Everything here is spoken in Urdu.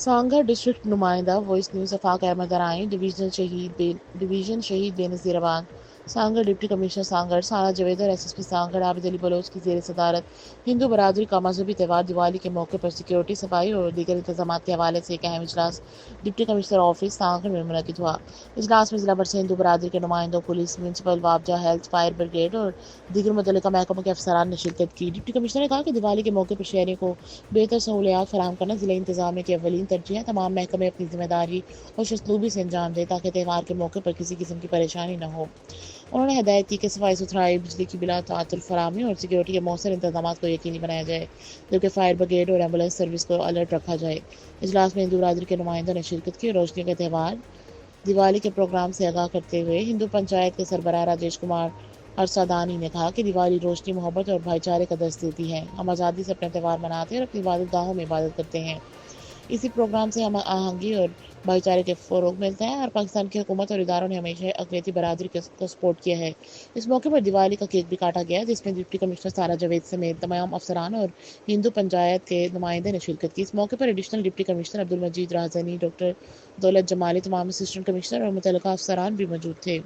سانگھر ڈسٹرکٹ نمائندہ voice news افاق Ahmad Arain division شہید بے نظیر آباد سانگھر ڈپٹی کمشنر سانگھر سارا جاوید اور S S P سانگھر Abid Ali Baloch کی زیر صدارت ہندو برادری کا مذہبی تہوار دیوالی کے موقع پر سیکیورٹی صفائی اور دیگر انتظامات کے حوالے سے ایک اہم اجلاس ڈپٹی کمشنر آفس سانگھر میں منعقد ہوا۔ اجلاس میں ضلع بھر سے ہندو برادری کے نمائندوں، پولیس، میونسپل، وابجہ، ہیلتھ، فائر بریگیڈ اور دیگر متعلقہ محکموں کے افسران نے شرکت کی۔ ڈپٹی کمشنر نے کہا کہ دیوالی کے موقع پر شہریوں کو بہتر سہولیات فراہم کرنا ضلعی انتظامیہ کی اولین ترجیح ہے۔ تمام محکمے اپنی ذمہ داری اور شستلوبی سے انجام دیں تاکہ تہوار کے موقع پر کسی قسم کی پریشانی نہ ہو۔ انہوں نے ہدایت کی کہ صفائی ستھرائی، بجلی کی بلا تعطل فراہمی اور سیکیورٹی کے مؤثر انتظامات کو یقینی بنایا جائے، جبکہ فائر بریگیڈ اور ایمبولینس سروس کو الرٹ رکھا جائے۔ اجلاس میں ہندو برادری کے نمائندوں نے شرکت کی اور روشنی کے تہوار دیوالی کے پروگرام سے آگاہ کرتے ہوئے ہندو پنچایت کے سربراہ راجیش کمار ارسادانی نے کہا کہ دیوالی روشنی، محبت اور بھائی چارے کا درس دیتی ہے۔ ہم آزادی سے اپنے تہوار مناتے ہیں اور اپنی عبادت گاہوں میں عبادت کرتے ہیں۔ اسی پروگرام سے ہم آہنگی اور بھائی چارے کے فروغ ملتا ہے اور پاکستان کی حکومت اور اداروں نے ہمیشہ اقلیتی برادری کو سپورٹ کیا ہے۔ اس موقع پر دیوالی کا کیک بھی کاٹا گیا، جس میں ڈپٹی کمشنر سارا جاوید سمیت تمام افسران اور ہندو پنچایت کے نمائندے نے شرکت کی۔ اس موقع پر additional deputy commissioner Abdul Majid Rahzani, doctor Daulat Jamali, تمام اسسٹنٹ کمشنر اور متعلقہ افسران بھی موجود تھے۔